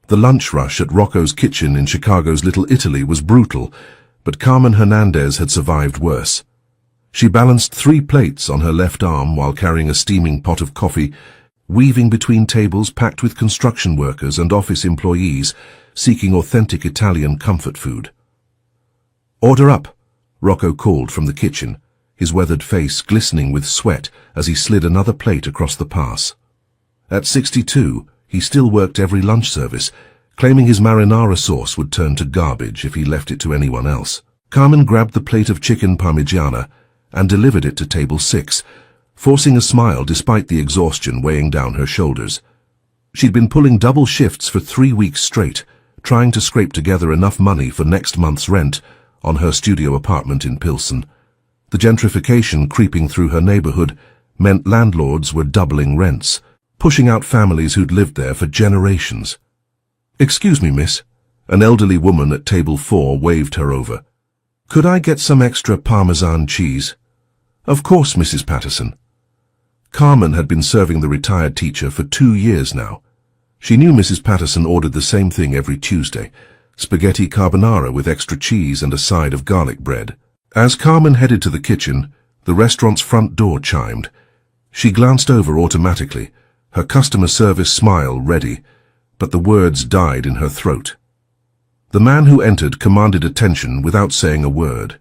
The lunch rush at Rocco's kitchen in Chicago's Little Italy was brutal, but Carmen Hernandez had survived worse. She balanced 3 plates on her left arm while carrying a steaming pot of coffee, weaving between tables packed with construction workers and office employees seeking authentic Italian comfort food. "Order up," Rocco called from the kitchen, his weathered face glistening with sweat as he slid another plate across the pass. At 62, he still worked every lunch service, claiming his marinara sauce would turn to garbage if he left it to anyone else. Carmen grabbed the plate of chicken parmigiana and delivered it to table 6, forcing a smile despite the exhaustion weighing down her shoulders. She'd been pulling double shifts for 3 weeks straight, trying to scrape together enough money for next month's rent on her studio apartment in Pilsen. The gentrification creeping through her neighborhood meant landlords were doubling rents, pushing out families who'd lived there for generations. "Excuse me, miss." An elderly woman at table 4 waved her over. "Could I get some extra Parmesan cheese?" "Of course, Mrs. Patterson." Carmen had been serving the retired teacher for 2 years now. She knew Mrs. Patterson ordered the same thing every Tuesday, spaghetti carbonara with extra cheese and a side of garlic bread. As Carmen headed to the kitchen, the restaurant's front door chimed. She glanced over automatically, her customer service smile ready, but the words died in her throat. The man who entered commanded attention without saying a word.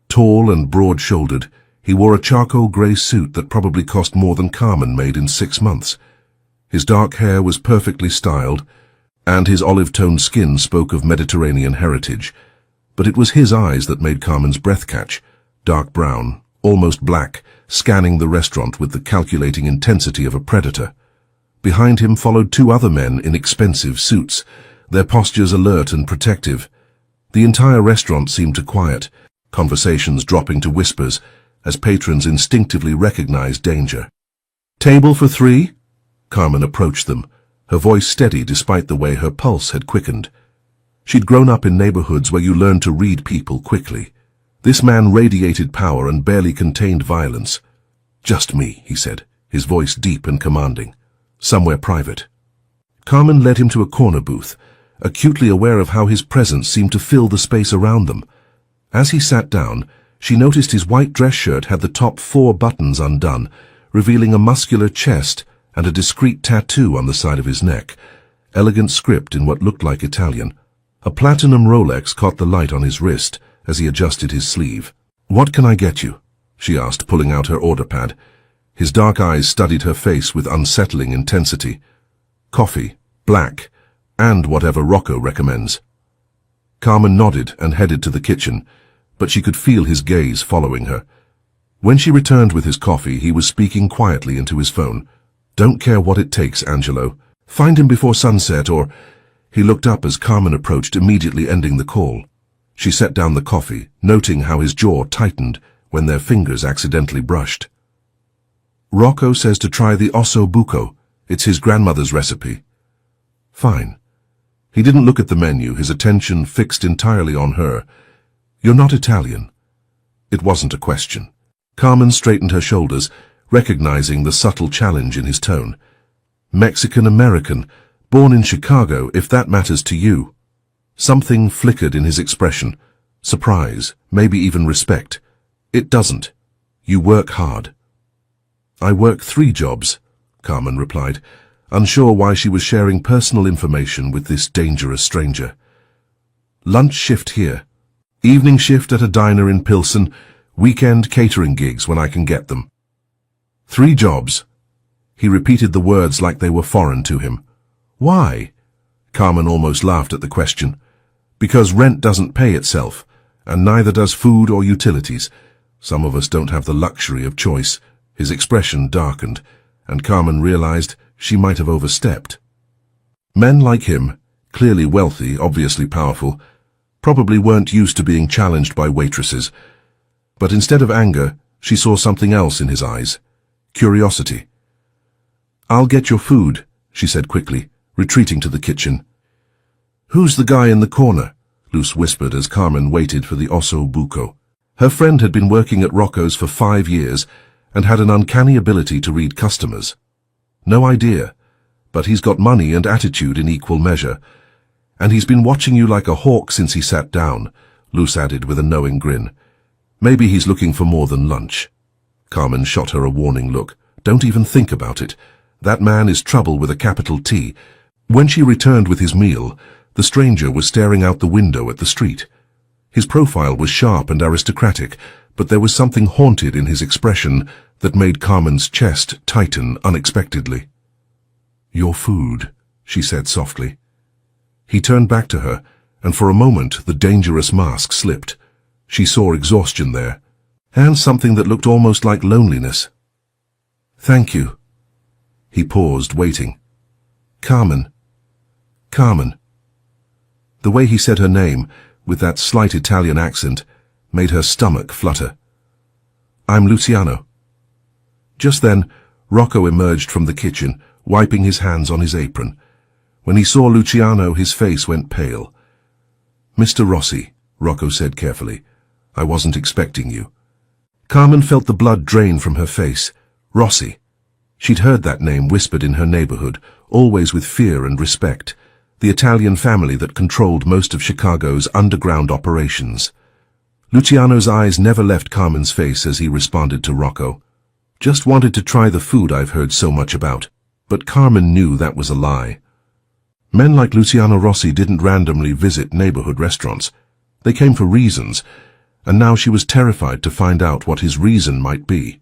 Tall and broad-shouldered, he wore a charcoal grey suit that probably cost more than Carmen made in 6 months. His dark hair was perfectly styled, and his olive-toned skin spoke of Mediterranean heritage. But it was his eyes that made Carmen's breath catch, dark brown, almost black, scanning the restaurant with the calculating intensity of a predator. Behind him followed 2 other men in expensive suits, their postures alert and protective. The entire restaurant seemed to quiet, conversations dropping to whispers as patrons instinctively recognized danger. "Table for 3? Carmen approached them, her voice steady despite the way her pulse had quickened. She'd grown up in neighborhoods where you learned to read people quickly. This man radiated power and barely contained violence. "Just me," he said, his voice deep and commanding. "Somewhere private." Carmen led him to a corner booth, acutely aware of how his presence seemed to fill the space around them. As he sat down, she noticed his white dress shirt had the top 4 buttons undone, revealing a muscular chest and a discreet tattoo on the side of his neck, elegant script in what looked like Italian. A platinum Rolex caught the light on his wrist as he adjusted his sleeve. "What can I get you?" she asked, pulling out her order pad. His dark eyes studied her face with unsettling intensity. "Coffee, black, and whatever Rocco recommends." Carmen nodded and headed to the kitchen, but she could feel his gaze following her. When she returned with his coffee, he was speaking quietly into his phone. "Don't care what it takes, Angelo. Find him before sunset or—" He looked up as Carmen approached, immediately ending the call. She set down the coffee, noting how his jaw tightened when their fingers accidentally brushed. "Rocco says to try the osso buco. It's his grandmother's recipe." "Fine." He didn't look at the menu, his attention fixed entirely on her. "You're not Italian." It wasn't a question. Carmen straightened her shoulders, recognizing the subtle challenge in his tone. "Mexican-American, born in Chicago, if that matters to you." Something flickered in his expression. Surprise, maybe even respect. "It doesn't. You work hard." "I work 3 jobs," Carmen replied, unsure why she was sharing personal information with this dangerous stranger. "Lunch shift here. Evening shift at a diner in Pilsen. Weekend catering gigs when I can get them." 3 jobs. He repeated the words like they were foreign to him. "Why?" Carmen almost laughed at the question. "Because rent doesn't pay itself, and neither does food or utilities. Some of us don't have the luxury of choice." His expression darkened, and Carmen realized she might have overstepped. Men like him, clearly wealthy, obviously powerful, probably weren't used to being challenged by waitresses. But instead of anger, she saw something else in his eyes. Curiosity. "I'll get your food," she said quickly, retreating to the kitchen. "Who's the guy in the corner?" Luce whispered as Carmen waited for the osso buco. Her friend had been working at Rocco's for 5 years and had an uncanny ability to read customers. "No idea, but he's got money and attitude in equal measure. And he's been watching you like a hawk since he sat down, Luce added with a knowing grin. Maybe he's looking for more than lunch. Carmen shot her a warning look. Don't even think about it. That man is trouble with a capital T. When she returned with his meal, the stranger was staring out the window at the street. His profile was sharp and aristocratic, but there was something haunted in his expression that made Carmen's chest tighten unexpectedly. "Your food," she said softly. He turned back to her, and for a moment the dangerous mask slipped. She saw exhaustion there, and something that looked almost like loneliness. "Thank you." He paused, waiting. "Carmen. Carmen." The way he said her name, with that slight Italian accent, made her stomach flutter. "I'm Luciano." Just then, Rocco emerged from the kitchen, wiping his hands on his apron. When he saw Luciano, his face went pale. "Mr. Rossi," Rocco said carefully, "I wasn't expecting you." Carmen felt the blood drain from her face. Rossi. She'd heard that name whispered in her neighborhood, always with fear and respect. The Italian family that controlled most of Chicago's underground operations. Luciano's eyes never left Carmen's face as he responded to Rocco. "Just wanted to try the food I've heard so much about." But Carmen knew that was a lie. Men like Luciano Rossi didn't randomly visit neighborhood restaurants. They came for reasons, and now she was terrified to find out what his reason might be.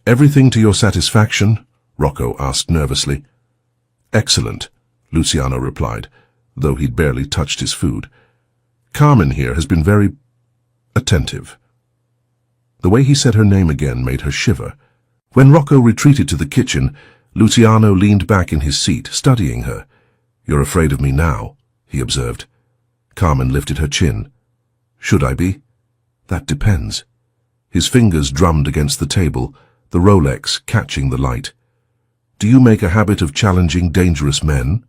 "Everything to your satisfaction?" Rocco asked nervously. "Excellent," Luciano replied, though he'd barely touched his food. "Carmen here has been very attentive." The way he said her name again made her shiver. When Rocco retreated to the kitchen, Luciano leaned back in his seat, studying her. "You're afraid of me now," he observed. Carmen lifted her chin. "Should I be?" "That depends." His fingers drummed against the table, the Rolex catching the light. "Do you make a habit of challenging dangerous men?"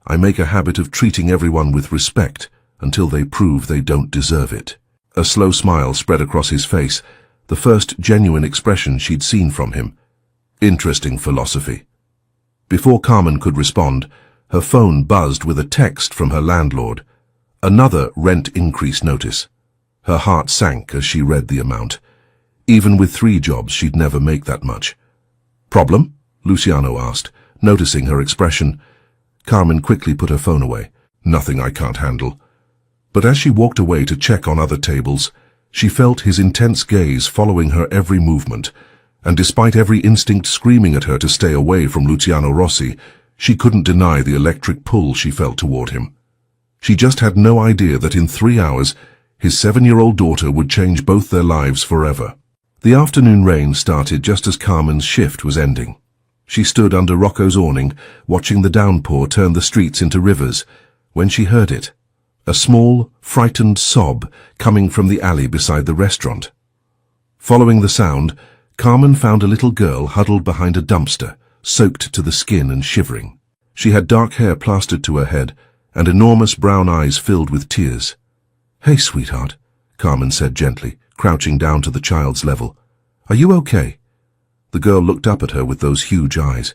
"I make a habit of treating everyone with respect until they prove they don't deserve it." A slow smile spread across his face, the first genuine expression she'd seen from him. Interesting philosophy. Before Carmen could respond, her phone buzzed with a text from her landlord. Another rent increase notice. Her heart sank as she read the amount. Even with 3 jobs, she'd never make that much. "Problem?" Luciano asked, noticing her expression. Carmen quickly put her phone away. "Nothing I can't handle." But as she walked away to check on other tables, she felt his intense gaze following her every movement, and despite every instinct screaming at her to stay away from Luciano Rossi, she couldn't deny the electric pull she felt toward him. She just had no idea that in 3 hours, his 7-year-old daughter would change both their lives forever. The afternoon rain started just as Carmen's shift was ending. She stood under Rocco's awning, watching the downpour turn the streets into rivers, when she heard it. A small, frightened sob coming from the alley beside the restaurant. Following the sound, Carmen found a little girl huddled behind a dumpster, soaked to the skin and shivering. She had dark hair plastered to her head, and enormous brown eyes filled with tears. "Hey, sweetheart," Carmen said gently, crouching down to the child's level. "Are you okay?" The girl looked up at her with those huge eyes.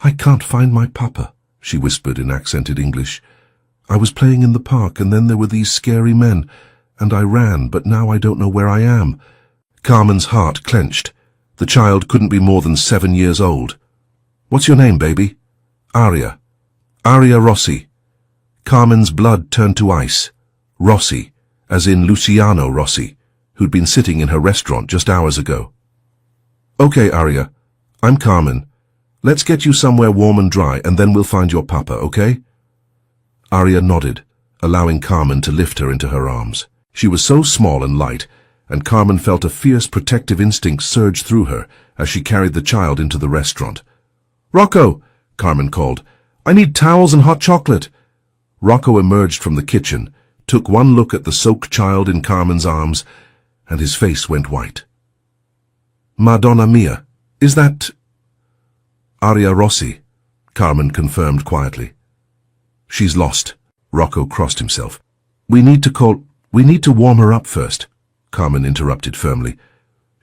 "I can't find my papa," she whispered in accented English. "I was playing in the park, and then there were these scary men, and I ran, but now I don't know where I am." Carmen's heart clenched. The child couldn't be more than 7 years old. "What's your name, baby?" "Aria. Aria Rossi." Carmen's blood turned to ice. Rossi, as in Luciano Rossi, who'd been sitting in her restaurant just hours ago. "Okay, Aria. I'm Carmen. Let's get you somewhere warm and dry, and then we'll find your papa, okay?" Aria nodded, allowing Carmen to lift her into her arms. She was so small and light, and Carmen felt a fierce protective instinct surge through her as she carried the child into the restaurant. "Rocco!" Carmen called. "I need towels and hot chocolate." Rocco emerged from the kitchen, took one look at the soaked child in Carmen's arms, and his face went white. "Madonna mia, is that—" "Aria Rossi," Carmen confirmed quietly. "She's lost." Rocco crossed himself. We need to warm her up first," Carmen interrupted firmly.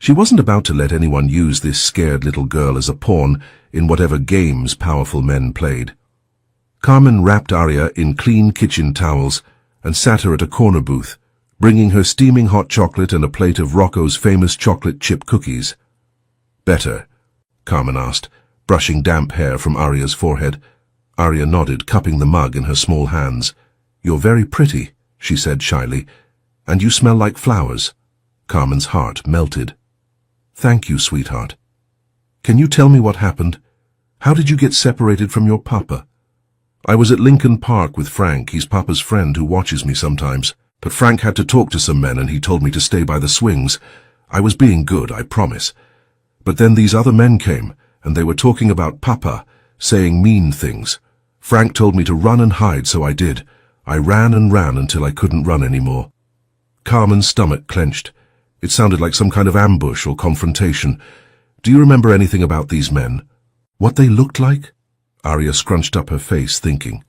She wasn't about to let anyone use this scared little girl as a pawn in whatever games powerful men played. Carmen wrapped Arya in clean kitchen towels and sat her at a corner booth, bringing her steaming hot chocolate and a plate of Rocco's famous chocolate chip cookies. "Better?" Carmen asked, brushing damp hair from Arya's forehead. Arya nodded, cupping the mug in her small hands. "You're very pretty," she said shyly, "and you smell like flowers." Carmen's heart melted. "Thank you, sweetheart. Can you tell me what happened? How did you get separated from your papa?" "I was at Lincoln Park with Frank. He's Papa's friend who watches me sometimes. But Frank had to talk to some men and he told me to stay by the swings. I was being good, I promise. But then these other men came, and they were talking about Papa, saying mean things. Frank told me to run and hide, so I did. I ran and ran until I couldn't run anymore." Carmen's stomach clenched. It sounded like some kind of ambush or confrontation. "Do you remember anything about these men? What they looked like?" Arya scrunched up her face, thinking.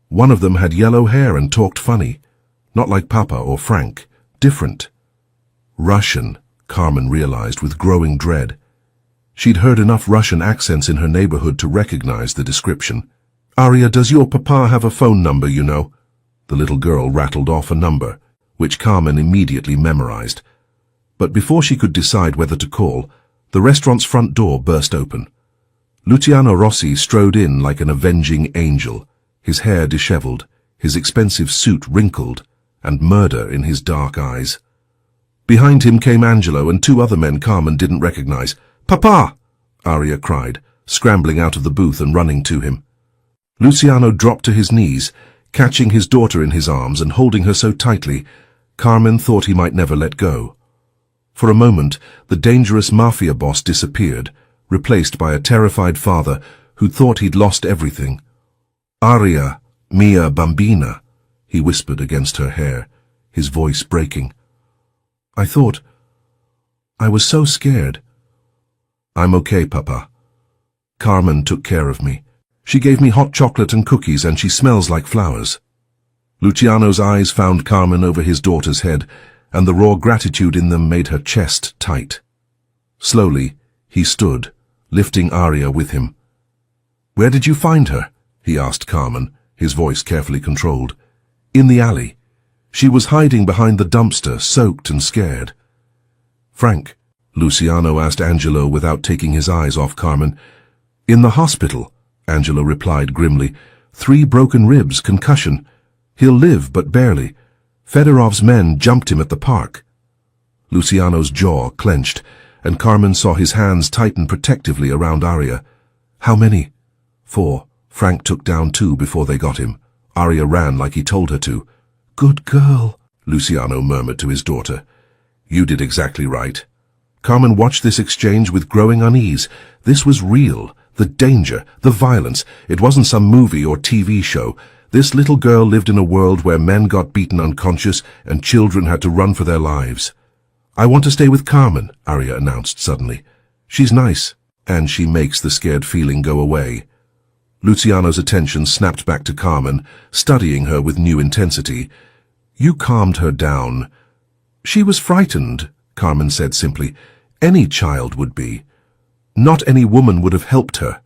"One of them had yellow hair and talked funny. Not like Papa or Frank. Different." Russian, Carmen realized with growing dread. She'd heard enough Russian accents in her neighborhood to recognize the description. "Arya, does your papa have a phone number, you know?" The little girl rattled off a number, which Carmen immediately memorized. But before she could decide whether to call, the restaurant's front door burst open. Luciano Rossi strode in like an avenging angel, his hair disheveled, his expensive suit wrinkled, and murder in his dark eyes. Behind him came Angelo and two other men Carmen didn't recognize. "Papa!" Arya cried, scrambling out of the booth and running to him. Luciano dropped to his knees, catching his daughter in his arms and holding her so tightly, Carmen thought he might never let go. For a moment, the dangerous Mafia boss disappeared, replaced by a terrified father who thought he'd lost everything. "Arya, mia bambina," he whispered against her hair, his voice breaking. "I was so scared." "I'm okay, Papa. Carmen took care of me. She gave me hot chocolate and cookies, and she smells like flowers." Luciano's eyes found Carmen over his daughter's head, and the raw gratitude in them made her chest tight. Slowly, he stood, lifting Arya with him. "Where did you find her?" he asked Carmen, his voice carefully controlled. "In the alley. She was hiding behind the dumpster, soaked and scared." "Frank?" Luciano asked Angelo without taking his eyes off Carmen. "In the hospital," Angelo replied grimly. 3 broken ribs, concussion. He'll live, but barely. Fedorov's men jumped him at the park." Luciano's jaw clenched, and Carmen saw his hands tighten protectively around Arya. "How many?" 4. Frank took down 2 before they got him. Arya ran like he told her to. "Good girl," Luciano murmured to his daughter. "You did exactly right." Carmen watched this exchange with growing unease. This was real. The danger, the violence. It wasn't some movie or TV show. This little girl lived in a world where men got beaten unconscious and children had to run for their lives. "I want to stay with Carmen," Arya announced suddenly. "She's nice, and she makes the scared feeling go away." Luciano's attention snapped back to Carmen, studying her with new intensity. "You calmed her down." "She was frightened," Carmen said simply. "Any child would be. Not any woman would have helped her."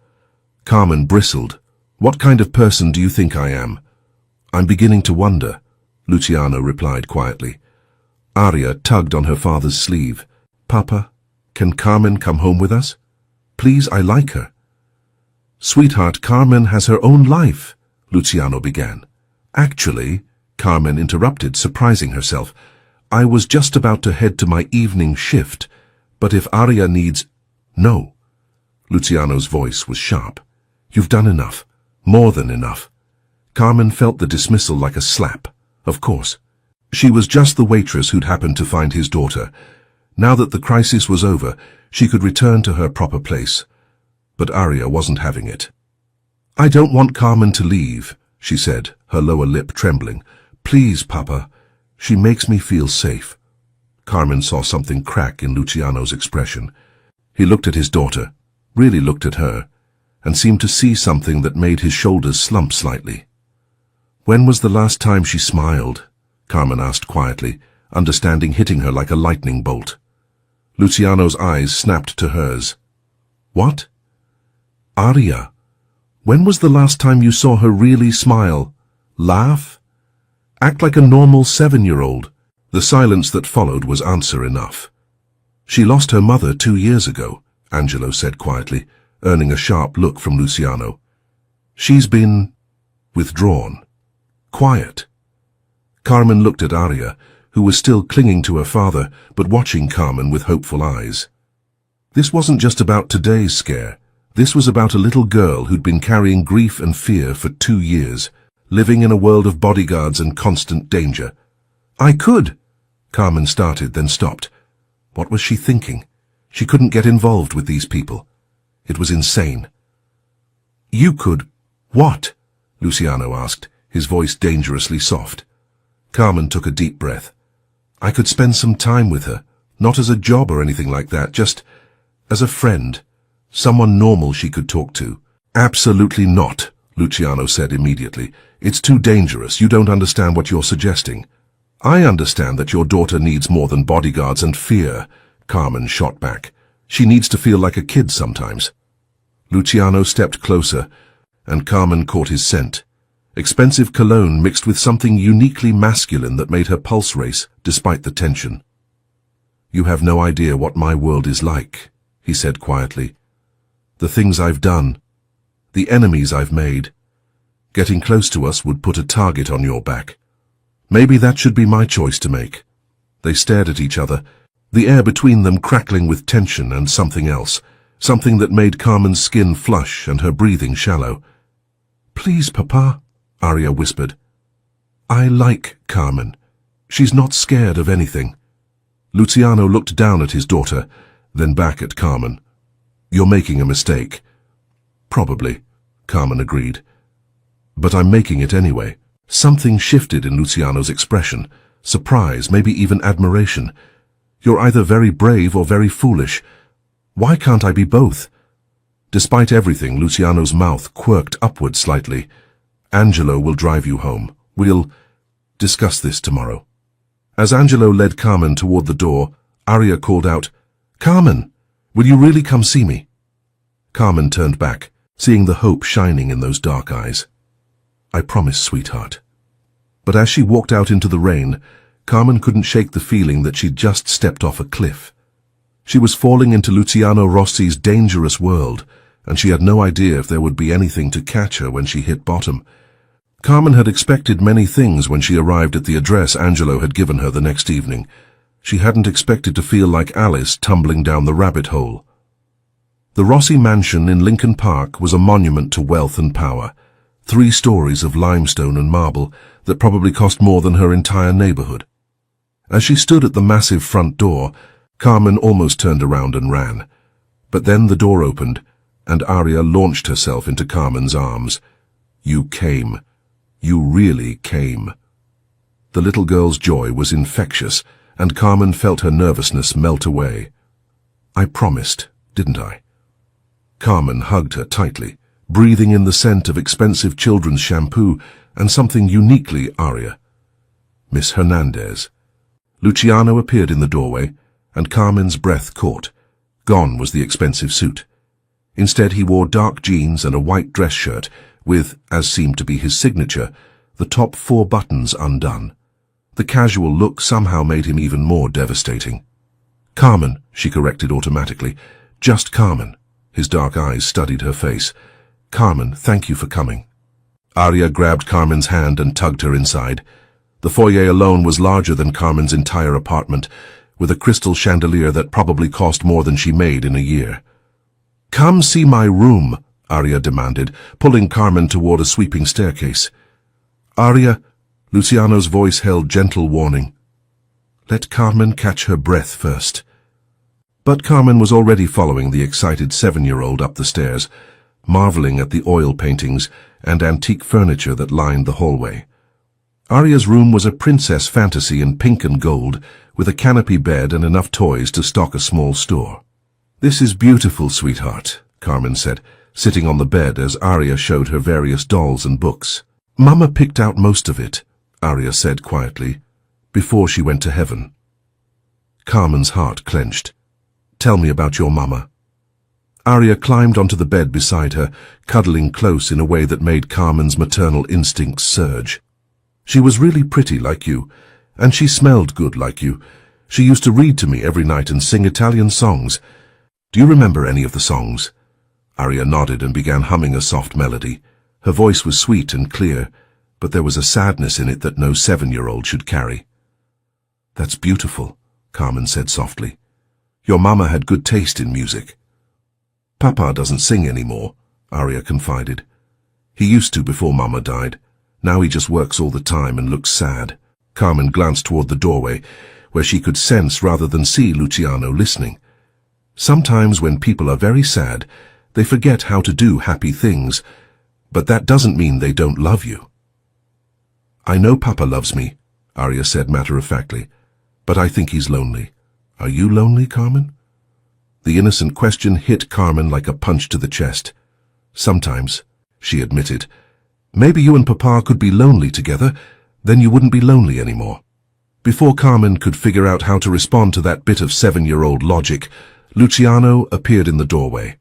Carmen bristled. "What kind of person do you think I am?" "I'm beginning to wonder," Luciano replied quietly. Arya tugged on her father's sleeve. "Papa, can Carmen come home with us? Please, I like her." "Sweetheart, Carmen has her own life," Luciano began. "Actually," Carmen interrupted, surprising herself, "I was just about to head to my evening shift, but if Arya needs—" "No." Luciano's voice was sharp. "You've done enough. More than enough." Carmen felt the dismissal like a slap. Of course. She was just the waitress who'd happened to find his daughter. Now that the crisis was over, she could return to her proper place. But Arya wasn't having it. "I don't want Carmen to leave," she said, her lower lip trembling. "Please, Papa. She makes me feel safe." Carmen saw something crack in Luciano's expression. He looked at his daughter, really looked at her, and seemed to see something that made his shoulders slump slightly. "When was the last time she smiled?" Carmen asked quietly, understanding hitting her like a lightning bolt. Luciano's eyes snapped to hers. What? Aria, when was the last time you saw her really smile, laugh, act like a normal 7-year-old? The silence that followed was answer enough. She lost her mother 2 years ago, Angelo said quietly, earning a sharp look from Luciano. She's been withdrawn, quiet. Carmen looked at Aria, who was still clinging to her father, but watching Carmen with hopeful eyes. This wasn't just about today's scare. This was about a little girl who'd been carrying grief and fear for 2 years, living in a world of bodyguards and constant danger. I could, Carmen started, then stopped. What was she thinking? She couldn't get involved with these people. It was insane. You could what? Luciano asked, his voice dangerously soft. Carmen took a deep breath. I could spend some time with her, not as a job or anything like that, just as a friend, someone normal she could talk to. Absolutely not, Luciano said immediately. It's too dangerous. You don't understand what you're suggesting. I understand that your daughter needs more than bodyguards and fear, Carmen shot back. She needs to feel like a kid sometimes. Luciano stepped closer, and Carmen caught his scent. Expensive cologne mixed with something uniquely masculine that made her pulse race despite the tension. You have no idea what my world is like, he said quietly. The things I've done, the enemies I've made. Getting close to us would put a target on your back. Maybe that should be my choice to make. They stared at each other, the air between them crackling with tension and something else, something that made Carmen's skin flush and her breathing shallow. Please, Papa, Aria whispered. I like Carmen. She's not scared of anything. Luciano looked down at his daughter, then back at Carmen. You're making a mistake. Probably, Carmen agreed. But I'm making it anyway. Something shifted in Luciano's expression, surprise, maybe even admiration. You're either very brave or very foolish. Why can't I be both? Despite everything, Luciano's mouth quirked upward slightly. Angelo will drive you home. We'll discuss this tomorrow. As Angelo led Carmen toward the door, Aria called out, Carmen, will you really come see me? Carmen turned back, seeing the hope shining in those dark eyes. I promise, sweetheart. But as she walked out into the rain, Carmen couldn't shake the feeling that she'd just stepped off a cliff. She was falling into Luciano Rossi's dangerous world, and she had no idea if there would be anything to catch her when she hit bottom. Carmen had expected many things when she arrived at the address Angelo had given her the next evening. She hadn't expected to feel like Alice tumbling down the rabbit hole. The Rossi mansion in Lincoln Park was a monument to wealth and power. 3 stories of limestone and marble that probably cost more than her entire neighborhood. As she stood at the massive front door, Carmen almost turned around and ran. But then the door opened, and Aria launched herself into Carmen's arms. You came. You really came. The little girl's joy was infectious, and Carmen felt her nervousness melt away. I promised, didn't I? Carmen hugged her tightly, breathing in the scent of expensive children's shampoo and something uniquely Aria. Miss Hernandez. Luciano appeared in the doorway, and Carmen's breath caught. Gone was the expensive suit. Instead, he wore dark jeans and a white dress shirt with, as seemed to be his signature, the top 4 buttons undone. The casual look somehow made him even more devastating. Carmen, she corrected automatically. Just Carmen. His dark eyes studied her face. Carmen, thank you for coming. Aria grabbed Carmen's hand and tugged her inside. The foyer alone was larger than Carmen's entire apartment, with a crystal chandelier that probably cost more than she made in a year. Come see my room, Aria demanded, pulling Carmen toward a sweeping staircase. Aria, Luciano's voice held gentle warning. Let Carmen catch her breath first. But Carmen was already following the excited 7-year-old up the stairs, marveling at the oil paintings and antique furniture that lined the hallway. Aria's room was a princess fantasy in pink and gold, with a canopy bed and enough toys to stock a small store. This is beautiful, sweetheart, Carmen said, sitting on the bed as Aria showed her various dolls and books. Mama picked out most of it, Aria said quietly, before she went to heaven. Carmen's heart clenched. Tell me about your mama." Arya climbed onto the bed beside her, cuddling close in a way that made Carmen's maternal instincts surge. "She was really pretty like you, and she smelled good like you. She used to read to me every night and sing Italian songs. Do you remember any of the songs?" Arya nodded and began humming a soft melody. Her voice was sweet and clear, but there was a sadness in it that no 7-year-old should carry. "That's beautiful," Carmen said softly. "Your mama had good taste in music." "Papa doesn't sing anymore," Arya confided. "He used to before Mama died. Now he just works all the time and looks sad." Carmen glanced toward the doorway, where she could sense rather than see Luciano listening. Sometimes when people are very sad, they forget how to do happy things, but that doesn't mean they don't love you. "I know Papa loves me," Arya said matter-of-factly, "but I think he's lonely. Are you lonely, Carmen?" The innocent question hit Carmen like a punch to the chest. "Sometimes," she admitted. "Maybe you and Papa could be lonely together, then you wouldn't be lonely anymore." Before Carmen could figure out how to respond to that bit of 7-year-old logic, Luciano appeared in the doorway.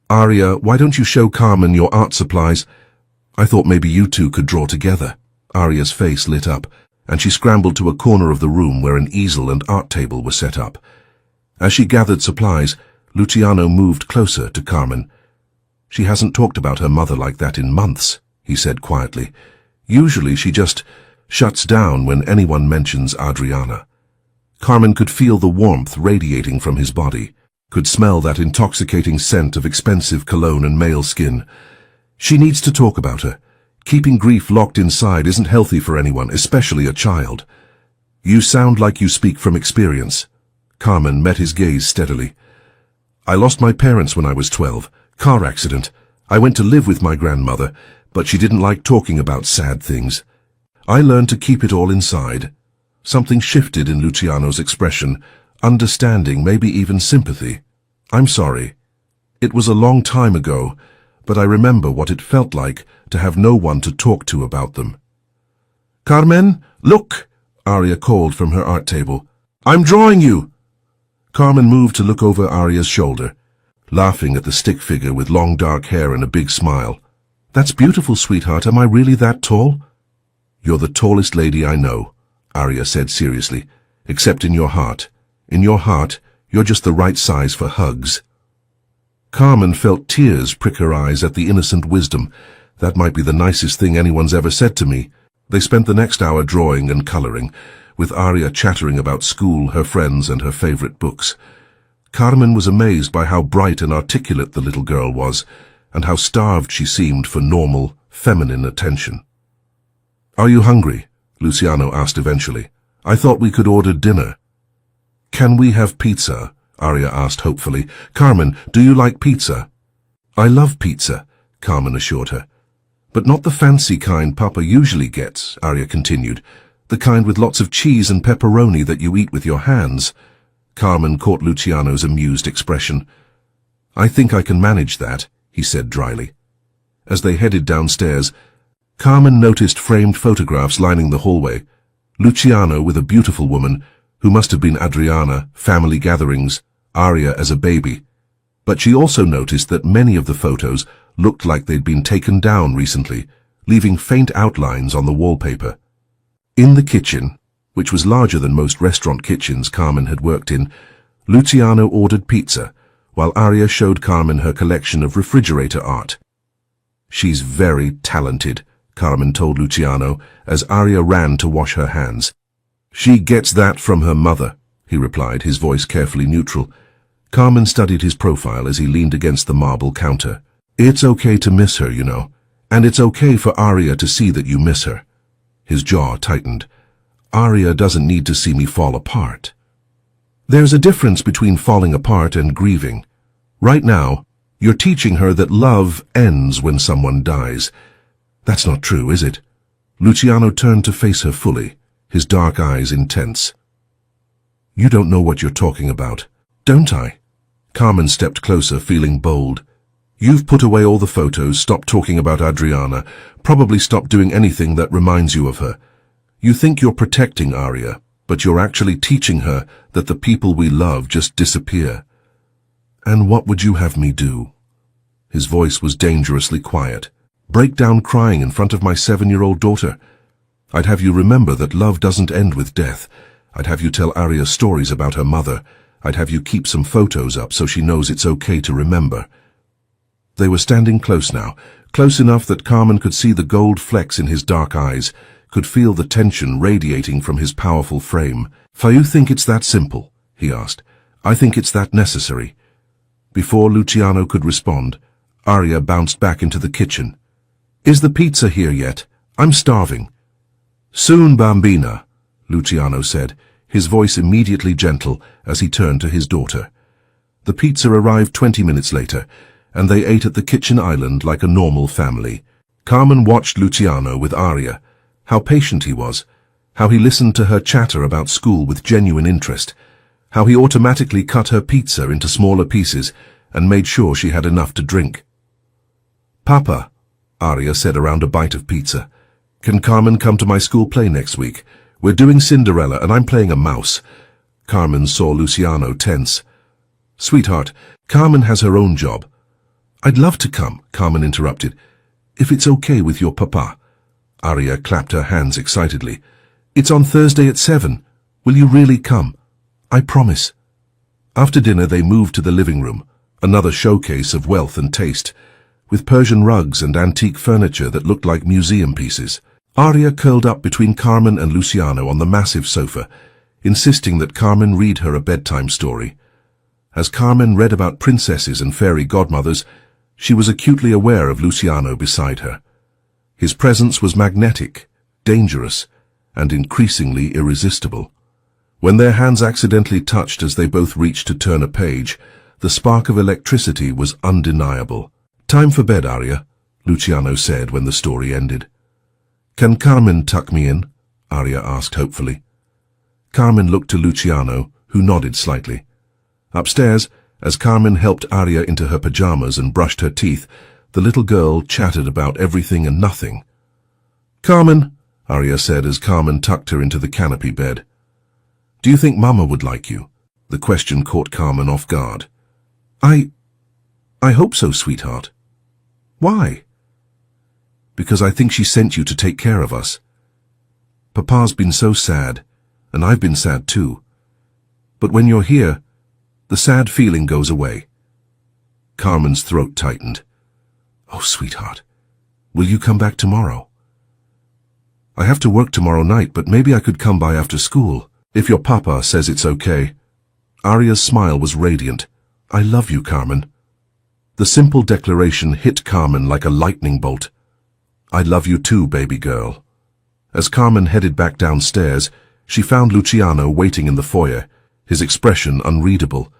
"Arya, why don't you show Carmen your art supplies? I thought maybe you two could draw together." Arya's face lit up, and she scrambled to a corner of the room where an easel and art table were set up. As she gathered supplies, Luciano moved closer to Carmen. "She hasn't talked about her mother like that in months," he said quietly. "Usually she just shuts down when anyone mentions Adriana." Carmen could feel the warmth radiating from his body, could smell that intoxicating scent of expensive cologne and male skin. "She needs to talk about her. Keeping grief locked inside isn't healthy for anyone, especially a child." "You sound like you speak from experience." Carmen met his gaze steadily. "I lost my parents when I was 12. Car accident. I went to live with my grandmother, but she didn't like talking about sad things. I learned to keep it all inside." Something shifted in Luciano's expression, understanding, maybe even sympathy. "I'm sorry. It was a long time ago, but I remember what it felt like to have no one to talk to about them." "Carmen, look!" Arya called from her art table. "I'm drawing you!" Carmen moved to look over Arya's shoulder, laughing at the stick figure with long dark hair and a big smile. "That's beautiful, sweetheart. Am I really that tall?" "You're the tallest lady I know," Arya said seriously, "except in your heart. In your heart, you're just the right size for hugs." Carmen felt tears prick her eyes at the innocent wisdom. That might be the nicest thing anyone's ever said to me. They spent the next hour drawing and coloring, with Arya chattering about school, her friends, and her favorite books. Carmen was amazed by how bright and articulate the little girl was, and how starved she seemed for normal, feminine attention. "Are you hungry?" Luciano asked eventually. "I thought we could order dinner." "Can we have pizza?" Arya asked hopefully. "Carmen, do you like pizza?" "I love pizza," Carmen assured her. "But not the fancy kind Papa usually gets," Arya continued. "The kind with lots of cheese and pepperoni that you eat with your hands." Carmen caught Luciano's amused expression. "I think I can manage that," he said dryly. As they headed downstairs, Carmen noticed framed photographs lining the hallway. Luciano with a beautiful woman, who must have been Adriana, family gatherings, Arya as a baby. But she also noticed that many of the photos looked like they'd been taken down recently, leaving faint outlines on the wallpaper. In the kitchen, which was larger than most restaurant kitchens Carmen had worked in, Luciano ordered pizza, while Arya showed Carmen her collection of refrigerator art. "She's very talented," Carmen told Luciano as Arya ran to wash her hands. "She gets that from her mother," he replied, his voice carefully neutral. Carmen studied his profile as he leaned against the marble counter. "It's okay to miss her, you know, and it's okay for Arya to see that you miss her." His jaw tightened. "Arya doesn't need to see me fall apart." "There's a difference between falling apart and grieving. Right now, you're teaching her that love ends when someone dies. That's not true, is it?" Luciano turned to face her fully, his dark eyes intense. "You don't know what you're talking about, don't I?" Carmen stepped closer, feeling bold. "You've put away all the photos, stopped talking about Adriana, probably stopped doing anything that reminds you of her. You think you're protecting Arya, but you're actually teaching her that the people we love just disappear. And what would you have me do? His voice was dangerously quiet. Break down crying in front of my 7-year-old daughter. I'd have you remember that love doesn't end with death. I'd have you tell Arya stories about her mother. I'd have you keep some photos up so she knows it's okay to remember. They were standing close now, close enough that Carmen could see the gold flecks in his dark eyes, could feel the tension radiating from his powerful frame. "Do you think it's that simple?" he asked. "I think it's that necessary." Before Luciano could respond, Arya bounced back into the kitchen. "Is the pizza here yet? I'm starving." "Soon, bambina," Luciano said, his voice immediately gentle as he turned to his daughter. The pizza arrived 20 minutes later, and they ate at the kitchen island like a normal family. Carmen watched Luciano with Arya. How patient he was, how he listened to her chatter about school with genuine interest, how he automatically cut her pizza into smaller pieces and made sure she had enough to drink. "Papa," Arya said around a bite of pizza, "can Carmen come to my school play next week? We're doing Cinderella and I'm playing a mouse." Carmen saw Luciano tense. "Sweetheart, Carmen has her own job." "I'd love to come," Carmen interrupted. "If it's okay with your papa." Arya clapped her hands excitedly. "It's on Thursday at 7. Will you really come?" "I promise." After dinner they moved to the living room, another showcase of wealth and taste, with Persian rugs and antique furniture that looked like museum pieces. Arya curled up between Carmen and Luciano on the massive sofa, insisting that Carmen read her a bedtime story. As Carmen read about princesses and fairy godmothers, she was acutely aware of Luciano beside her. His presence was magnetic, dangerous, and increasingly irresistible. When their hands accidentally touched as they both reached to turn a page, the spark of electricity was undeniable. "Time for bed, Arya," Luciano said when the story ended. "Can Carmen tuck me in?" Arya asked hopefully. Carmen looked to Luciano, who nodded slightly. Upstairs, as Carmen helped Arya into her pajamas and brushed her teeth, the little girl chattered about everything and nothing. "Carmen," Arya said as Carmen tucked her into the canopy bed. "Do you think Mama would like you?" The question caught Carmen off guard. I hope so, sweetheart." "Why?" "Because I think she sent you to take care of us. Papa's been so sad, and I've been sad too. But when you're here, the sad feeling goes away." Carmen's throat tightened. "Oh, sweetheart, will you come back tomorrow?" "I have to work tomorrow night, but maybe I could come by after school, if your papa says it's okay." Arya's smile was radiant. "I love you, Carmen." The simple declaration hit Carmen like a lightning bolt. "I love you too, baby girl." As Carmen headed back downstairs, she found Luciano waiting in the foyer, his expression unreadable.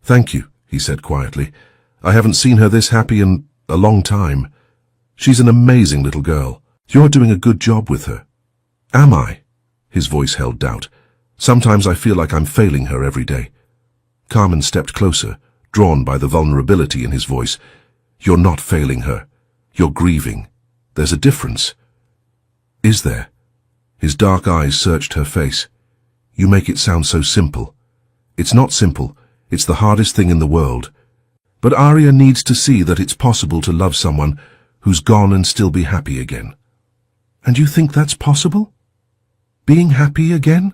"Thank you," he said quietly. "I haven't seen her this happy in a long time. She's an amazing little girl. You're doing a good job with her." "Am I?" His voice held doubt. "Sometimes I feel like I'm failing her every day." Carmen stepped closer, drawn by the vulnerability in his voice. "You're not failing her. You're grieving. There's a difference." "Is there?" His dark eyes searched her face. "You make it sound so simple." "It's not simple. It's the hardest thing in the world. But Arya needs to see that it's possible to love someone who's gone and still be happy again." "And you think that's possible? Being happy again?"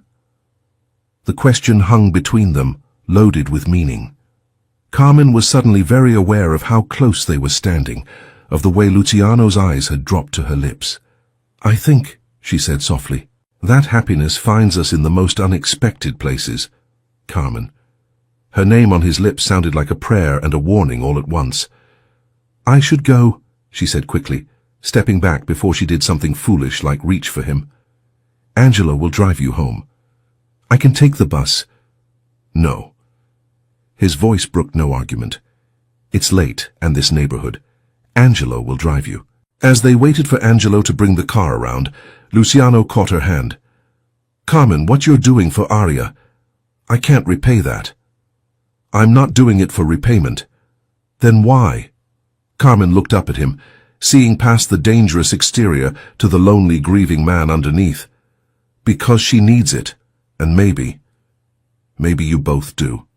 The question hung between them, loaded with meaning. Carmen was suddenly very aware of how close they were standing, of the way Luciano's eyes had dropped to her lips. "I think," she said softly, "that happiness finds us in the most unexpected places." Carmen. Her name on his lips sounded like a prayer and a warning all at once. "I should go," she said quickly, stepping back before she did something foolish like reach for him. "Angela will drive you home." "I can take the bus." "No." His voice brooked no argument. "It's late, and this neighborhood. Angelo will drive you." As they waited for Angelo to bring the car around, Luciano caught her hand. "Carmen, what you're doing for Arya, I can't repay that." "I'm not doing it for repayment." "Then why?" Carmen looked up at him, seeing past the dangerous exterior to the lonely, grieving man underneath. "Because she needs it, and maybe you both do."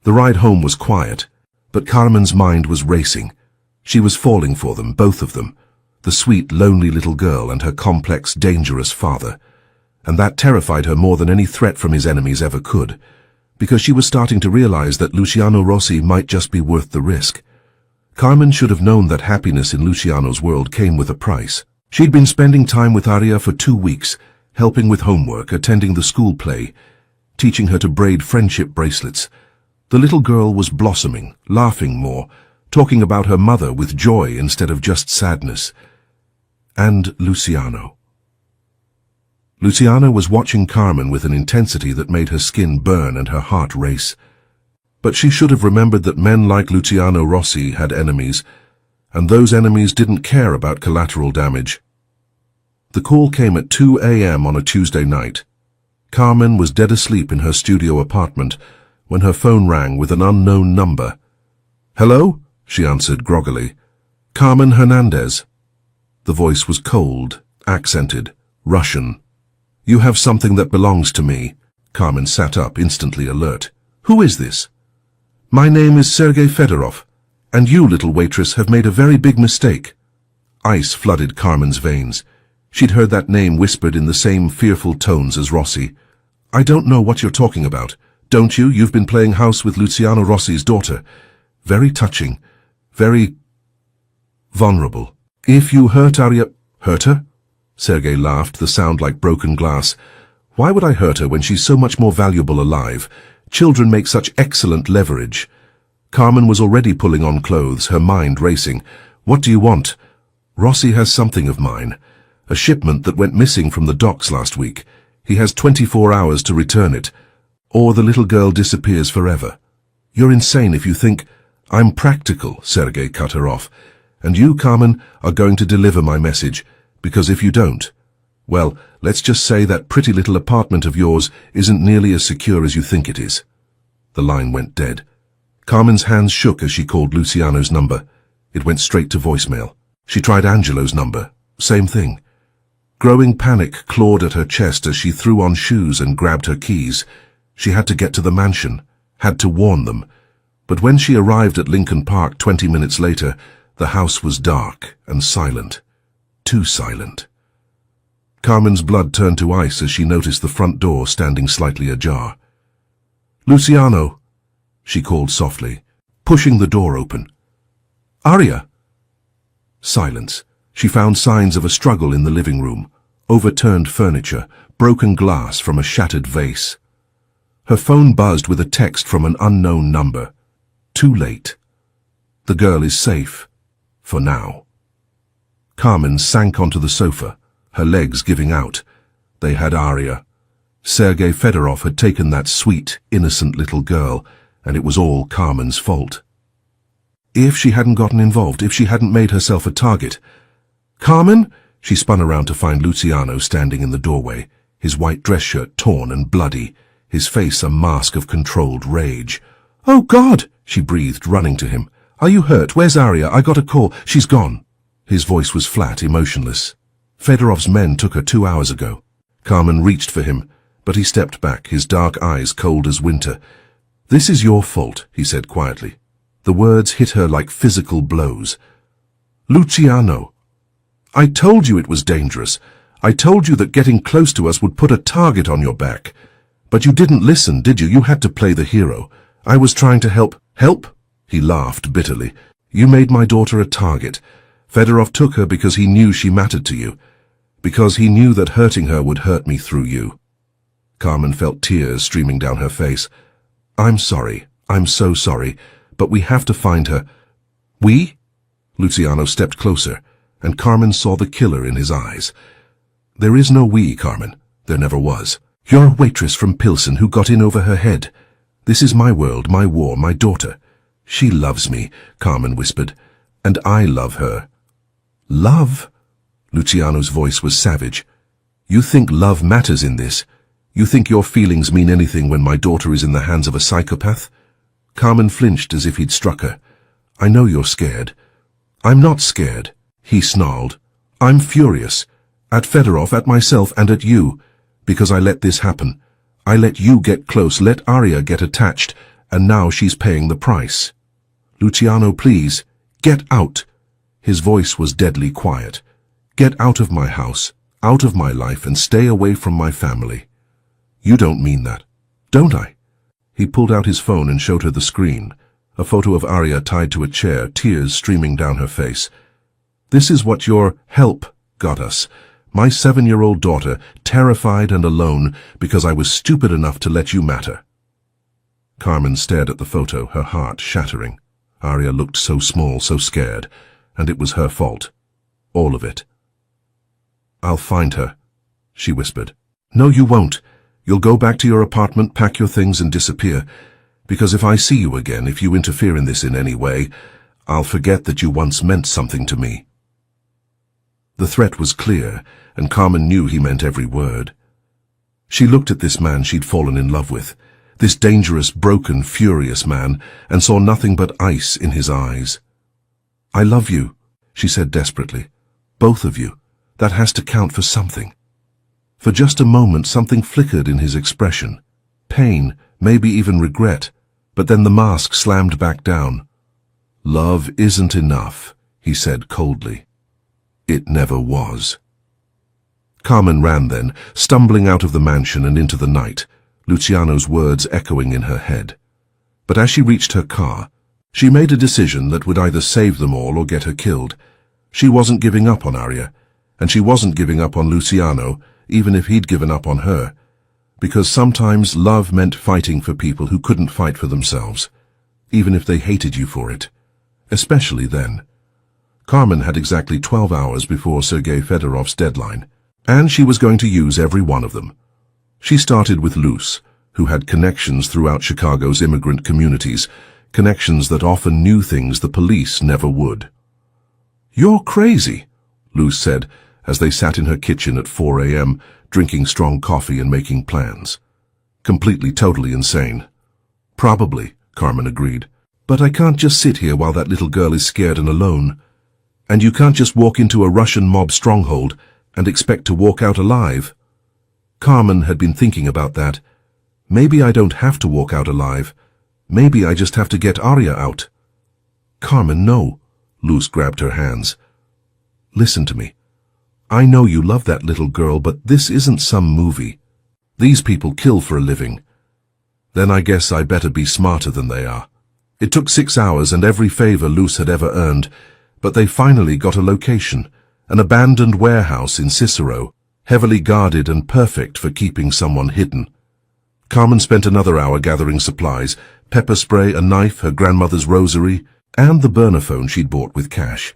The ride home was quiet, but Carmen's mind was racing. She was falling for them, both of them, the sweet, lonely little girl and her complex, dangerous father. And that terrified her more than any threat from his enemies ever could, because she was starting to realize that Luciano Rossi might just be worth the risk. Carmen should have known that happiness in Luciano's world came with a price. She'd been spending time with Aria for 2 weeks, helping with homework, attending the school play, teaching her to braid friendship bracelets. The little girl was blossoming, laughing more, talking about her mother with joy instead of just sadness. And Luciano. Luciano was watching Carmen with an intensity that made her skin burn and her heart race. But she should have remembered that men like Luciano Rossi had enemies, and those enemies didn't care about collateral damage. The call came at 2 a.m. on a Tuesday night. Carmen was dead asleep in her studio apartment when her phone rang with an unknown number. "Hello?" she answered groggily. "Carmen Hernandez." The voice was cold, accented, Russian. "You have something that belongs to me." Carmen sat up, instantly alert. "Who is this?" "My name is Sergei Fedorov, and you, little waitress, have made a very big mistake." Ice flooded Carmen's veins. She'd heard that name whispered in the same fearful tones as Rossi. "I don't know what you're talking about. Don't you? You've been playing house with Luciano Rossi's daughter. Very touching. Very vulnerable. If you hurt Aria—" "Hurt her?" Sergei laughed, the sound like broken glass. "Why would I hurt her when she's so much more valuable alive? Children make such excellent leverage." Carmen was already pulling on clothes, her mind racing. "What do you want?" "Rossi has something of mine. A shipment that went missing from the docks last week. He has 24 hours to return it, or the little girl disappears forever." "You're insane if you think—" "I'm practical," Sergei cut her off. "And you, Carmen, are going to deliver my message, because if you don't, well, let's just say that pretty little apartment of yours isn't nearly as secure as you think it is." The line went dead. Carmen's hands shook as she called Luciano's number. It went straight to voicemail. She tried Angelo's number. Same thing. Growing panic clawed at her chest as she threw on shoes and grabbed her keys. She had to get to the mansion, had to warn them. But when she arrived at Lincoln Park 20 minutes later, the house was dark and silent. Too silent. Carmen's blood turned to ice as she noticed the front door standing slightly ajar. "Luciano," she called softly, pushing the door open. "Aria." Silence. She found signs of a struggle in the living room, overturned furniture, broken glass from a shattered vase. Her phone buzzed with a text from an unknown number. Too late. The girl is safe. For now. Carmen sank onto the sofa, her legs giving out. They had Aria. Sergei Fedorov had taken that sweet, innocent little girl, and it was all Carmen's fault. If she hadn't gotten involved, if she hadn't made herself a target. "Carmen?" She spun around to find Luciano standing in the doorway, his white dress shirt torn and bloody, his face a mask of controlled rage. "Oh, God!" she breathed, running to him. "Are you hurt? Where's Aria? I got a call. She's gone." His voice was flat, emotionless. "Fedorov's men took her 2 hours ago." Carmen reached for him, but he stepped back, his dark eyes cold as winter. "This is your fault," he said quietly. The words hit her like physical blows. "Luciano, I told you it was dangerous. I told you that getting close to us would put a target on your back. But you didn't listen, did you? You had to play the hero. I was trying to help." "Help?" He laughed bitterly. "You made my daughter a target. Fedorov took her because he knew she mattered to you. Because he knew that hurting her would hurt me through you." Carmen felt tears streaming down her face. "I'm sorry. I'm so sorry. But we have to find her." "We?" Luciano stepped closer, and Carmen saw the killer in his eyes. "There is no we, Carmen. There never was. You're a waitress from Pilsen who got in over her head. This is my world, my war, my daughter. She loves me," Carmen whispered, "and I love her." "Love?" Luciano's voice was savage. "You think love matters in this? You think your feelings mean anything when my daughter is in the hands of a psychopath?" Carmen flinched as if he'd struck her. "I know you're scared." "I'm not scared," he snarled. "I'm furious. At Fedorov, at myself, and at you. Because I let this happen. I let you get close, let Aria get attached, and now she's paying the price. Luciano, please, get out. His voice was deadly quiet. Get out of my house, out of my life, and stay away from my family. You don't mean that, don't I? He pulled out his phone and showed her the screen, a photo of Arya tied to a chair, tears streaming down her face. This is what your help got us. My 7-year-old daughter, terrified and alone because I was stupid enough to let you matter. Carmen stared at the photo, her heart shattering. Arya looked so small, so scared, and it was her fault. All of it. I'll find her, she whispered. No, you won't. You'll go back to your apartment, pack your things, and disappear. Because if I see you again, if you interfere in this in any way, I'll forget that you once meant something to me. The threat was clear, and Carmen knew he meant every word. She looked at this man she'd fallen in love with, this dangerous, broken, furious man, and saw nothing but ice in his eyes. I love you, she said desperately. Both of you. That has to count for something. For just a moment, something flickered in his expression. Pain, maybe even regret, but then the mask slammed back down. Love isn't enough, he said coldly. It never was. Carmen ran then, stumbling out of the mansion and into the night, Luciano's words echoing in her head. But as she reached her car, she made a decision that would either save them all or get her killed. She wasn't giving up on Arya, and she wasn't giving up on Luciano, even if he'd given up on her, because sometimes love meant fighting for people who couldn't fight for themselves, even if they hated you for it, especially then. Carmen had exactly 12 hours before Sergei Fedorov's deadline, and she was going to use every one of them. She started with Luz, who had connections throughout Chicago's immigrant communities, connections that often knew things the police never would. You're crazy, Luz said, as they sat in her kitchen at 4 a.m., drinking strong coffee and making plans. Completely, totally insane. Probably, Carmen agreed. But I can't just sit here while that little girl is scared and alone. And you can't just walk into a Russian mob stronghold and expect to walk out alive. Carmen had been thinking about that. Maybe I don't have to walk out alive. Maybe I just have to get Arya out. Carmen, no. Luz grabbed her hands. Listen to me. I know you love that little girl, but this isn't some movie. These people kill for a living. Then I guess I better be smarter than they are. It took 6 hours and every favor Luz had ever earned, but they finally got a location, an abandoned warehouse in Cicero, heavily guarded and perfect for keeping someone hidden. Carmen spent another hour gathering supplies, pepper spray, a knife, her grandmother's rosary, and the burner phone she'd bought with cash.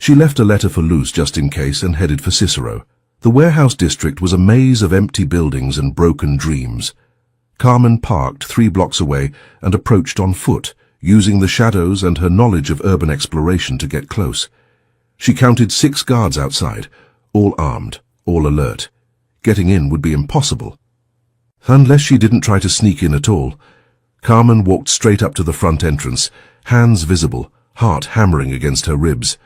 She left a letter for Luz just in case and headed for Cicero. The warehouse district was a maze of empty buildings and broken dreams. Carmen parked 3 blocks away and approached on foot, using the shadows and her knowledge of urban exploration to get close. She counted 6 guards outside, all armed, all alert. Getting in would be impossible. Unless she didn't try to sneak in at all. Carmen walked straight up to the front entrance, hands visible, heart hammering against her ribs.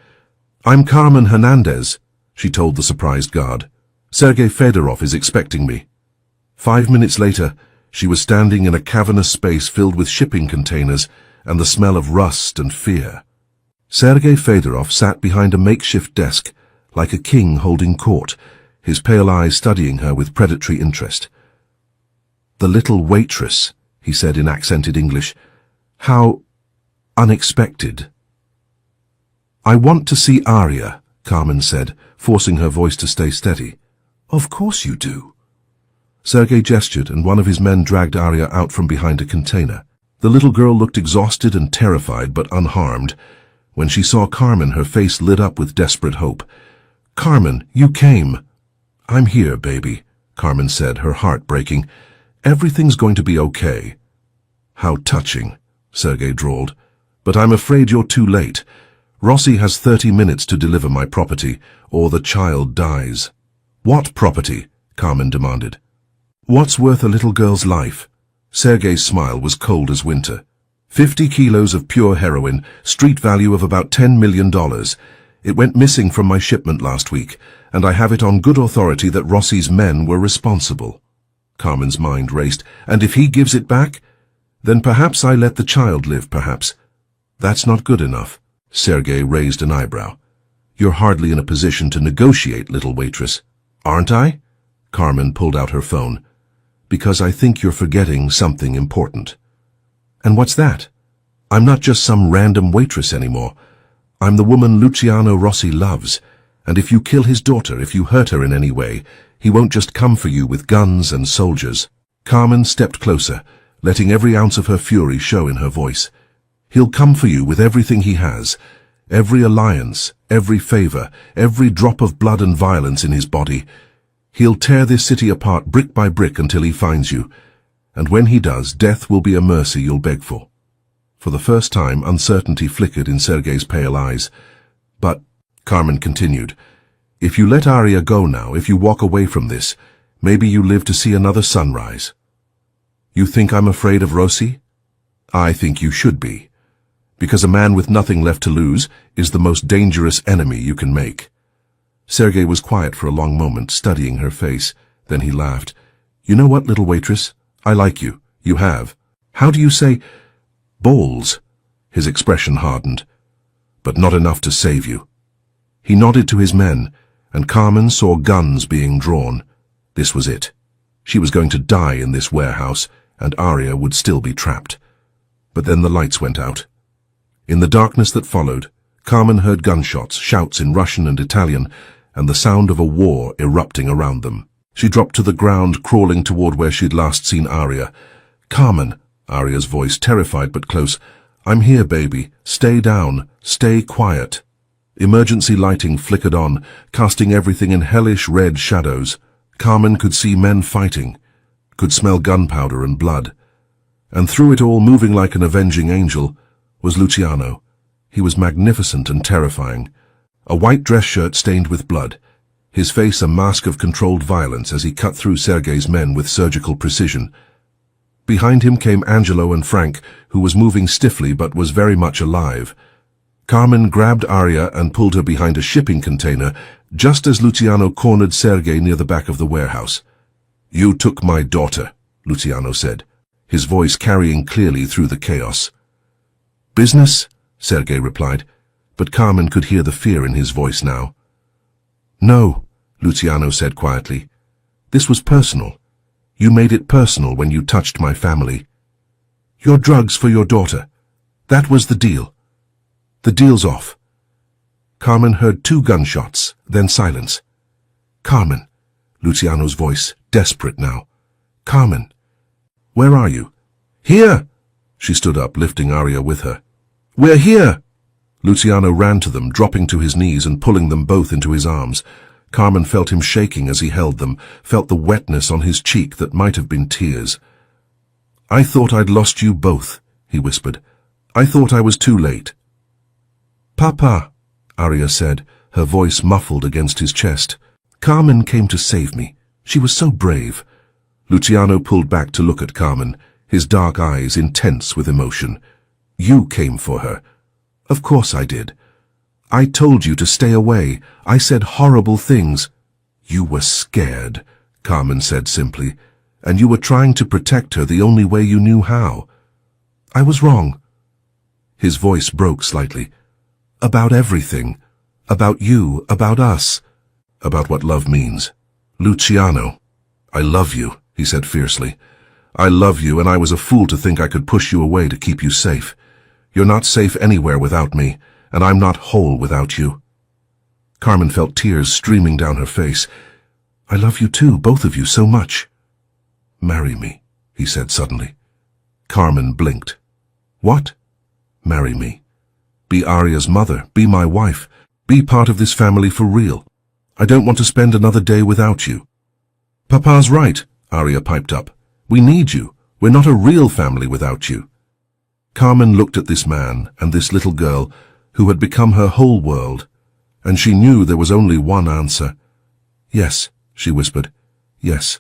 I'm Carmen Hernandez, she told the surprised guard. Sergei Fedorov is expecting me. 5 minutes later, she was standing in a cavernous space filled with shipping containers and the smell of rust and fear. Sergei Fedorov sat behind a makeshift desk, like a king holding court, his pale eyes studying her with predatory interest. The little waitress, he said in accented English. How unexpected. I want to see Arya, Carmen said, forcing her voice to stay steady. Of course you do. Sergei gestured, and one of his men dragged Arya out from behind a container. The little girl looked exhausted and terrified, but unharmed. When she saw Carmen, her face lit up with desperate hope. Carmen, you came. I'm here, baby, Carmen said, her heart breaking. Everything's going to be okay. How touching, Sergei drawled. But I'm afraid you're too late. Rossi has 30 minutes to deliver my property, or the child dies. What property? Carmen demanded. What's worth a little girl's life? Sergei's smile was cold as winter. 50 kilos of pure heroin, street value of about $10 million. It went missing from my shipment last week, and I have it on good authority that Rossi's men were responsible. Carmen's mind raced. And if he gives it back? Then perhaps I let the child live, perhaps. That's not good enough. Sergei raised an eyebrow. You're hardly in a position to negotiate, little waitress. Aren't I? Carmen pulled out her phone. Because I think you're forgetting something important. And what's that? I'm not just some random waitress anymore. I'm the woman Luciano Rossi loves, and if you kill his daughter, if you hurt her in any way, he won't just come for you with guns and soldiers. Carmen stepped closer, letting every ounce of her fury show in her voice. He'll come for you with everything he has, every alliance, every favor, every drop of blood and violence in his body. He'll tear this city apart brick by brick until he finds you, and when he does, death will be a mercy you'll beg for. For the first time, uncertainty flickered in Sergei's pale eyes. But, Carmen continued, if you let Aria go now, if you walk away from this, maybe you live to see another sunrise. You think I'm afraid of Rossi? I think you should be. Because a man with nothing left to lose is the most dangerous enemy you can make. Sergei was quiet for a long moment, studying her face. Then he laughed. You know what, little waitress? I like you. You have. How do you say... balls? His expression hardened. But not enough to save you. He nodded to his men, and Carmen saw guns being drawn. This was it. She was going to die in this warehouse, and Aria would still be trapped. But then the lights went out. In the darkness that followed, Carmen heard gunshots, shouts in Russian and Italian, and the sound of a war erupting around them. She dropped to the ground, crawling toward where she'd last seen Aria. Carmen, Aria's voice, terrified but close. I'm here, baby. Stay down. Stay quiet. Emergency lighting flickered on, casting everything in hellish red shadows. Carmen could see men fighting, could smell gunpowder and blood. And through it all, moving like an avenging angel, was Luciano. He was magnificent and terrifying. A white dress shirt stained with blood, his face a mask of controlled violence as he cut through Sergei's men with surgical precision. Behind him came Angelo and Frank, who was moving stiffly but was very much alive. Carmen grabbed Aria and pulled her behind a shipping container, just as Luciano cornered Sergei near the back of the warehouse. You took my daughter, Luciano said, his voice carrying clearly through the chaos. Business? Sergei replied, but Carmen could hear the fear in his voice now. No, Luciano said quietly. This was personal. You made it personal when you touched my family. Your drugs for your daughter. That was the deal. The deal's off. Carmen heard 2 gunshots, then silence. Carmen, Luciano's voice, desperate now. Carmen, where are you? Here! She stood up, lifting Aria with her. We're here! Luciano ran to them, dropping to his knees and pulling them both into his arms. Carmen felt him shaking as he held them, felt the wetness on his cheek that might have been tears. I thought I'd lost you both, he whispered. I thought I was too late. Papa, Aria said, her voice muffled against his chest. Carmen came to save me. She was so brave. Luciano pulled back to look at Carmen, his dark eyes intense with emotion. You came for her. Of course I did. I told you to stay away. I said horrible things. You were scared, Carmen said simply, and you were trying to protect her the only way you knew how. I was wrong. His voice broke slightly. About everything. About you, about us. About what love means. Luciano, I love you, he said fiercely. I love you, and I was a fool to think I could push you away to keep you safe. You're not safe anywhere without me, and I'm not whole without you. Carmen felt tears streaming down her face. I love you too, both of you, so much. Marry me, he said suddenly. Carmen blinked. What? Marry me. Be Aria's mother, be my wife, be part of this family for real. I don't want to spend another day without you. Papa's right, Aria piped up. We need you. We're not a real family without you. Carmen looked at this man and this little girl who had become her whole world, and she knew there was only one answer. Yes, she whispered. Yes,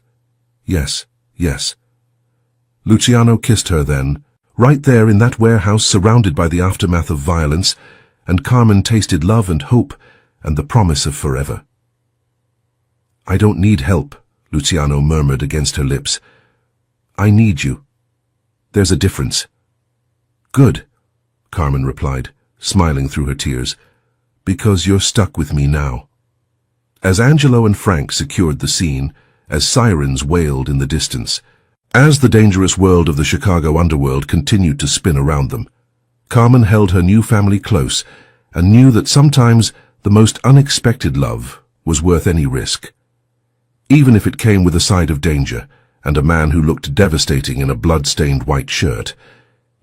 yes, yes. Luciano kissed her then, right there in that warehouse surrounded by the aftermath of violence, and Carmen tasted love and hope and the promise of forever. I don't need help, Luciano murmured against her lips. I need you. There's a difference." "Good," Carmen replied, smiling through her tears, "because you're stuck with me now." As Angelo and Frank secured the scene, as sirens wailed in the distance, as the dangerous world of the Chicago underworld continued to spin around them, Carmen held her new family close and knew that sometimes the most unexpected love was worth any risk. Even if it came with a side of danger and a man who looked devastating in a blood-stained white shirt.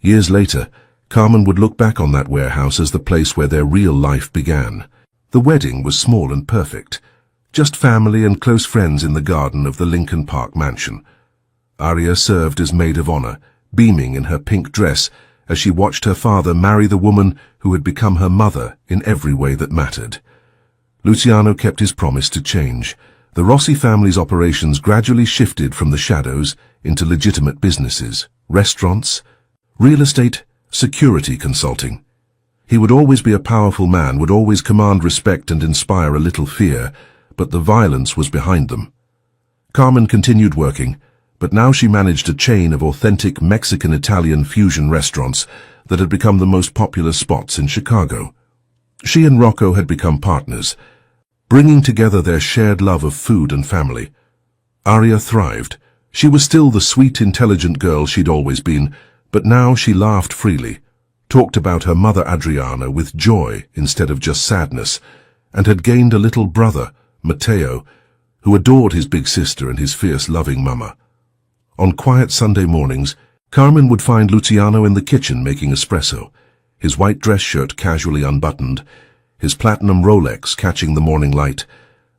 Years later, Carmen would look back on that warehouse as the place where their real life began. The wedding was small and perfect, just family and close friends in the garden of the Lincoln Park mansion. Aria served as maid of honor, beaming in her pink dress as she watched her father marry the woman who had become her mother in every way that mattered. Luciano kept his promise to change. The Rossi family's operations gradually shifted from the shadows into legitimate businesses, restaurants, real estate, security consulting. He would always be a powerful man, would always command respect and inspire a little fear, but the violence was behind them. Carmen continued working, but now she managed a chain of authentic Mexican-Italian fusion restaurants that had become the most popular spots in Chicago. She and Rocco had become partners, bringing together their shared love of food and family. Aria thrived. She was still the sweet, intelligent girl she'd always been, but now she laughed freely, talked about her mother Adriana with joy instead of just sadness, and had gained a little brother, Matteo, who adored his big sister and his fierce, loving mama. On quiet Sunday mornings, Carmen would find Luciano in the kitchen making espresso, his white dress shirt casually unbuttoned, his platinum Rolex catching the morning light,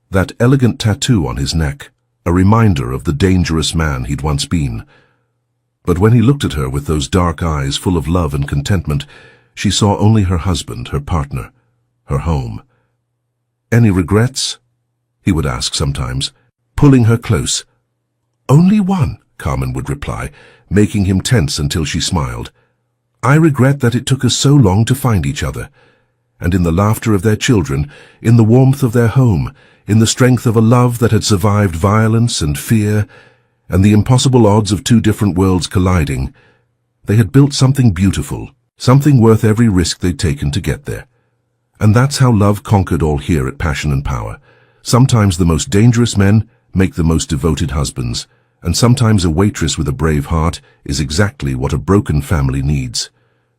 that elegant tattoo on his neck, a reminder of the dangerous man he'd once been. But when he looked at her with those dark eyes full of love and contentment, she saw only her husband, her partner, her home. "Any regrets?" he would ask sometimes, pulling her close. "Only one," Carmen would reply, making him tense until she smiled. "I regret that it took us so long to find each other." And in the laughter of their children, in the warmth of their home, in the strength of a love that had survived violence and fear, and the impossible odds of two different worlds colliding, they had built something beautiful, something worth every risk they'd taken to get there. And that's how love conquered all here at Passion and Power. Sometimes the most dangerous men make the most devoted husbands, and sometimes a waitress with a brave heart is exactly what a broken family needs.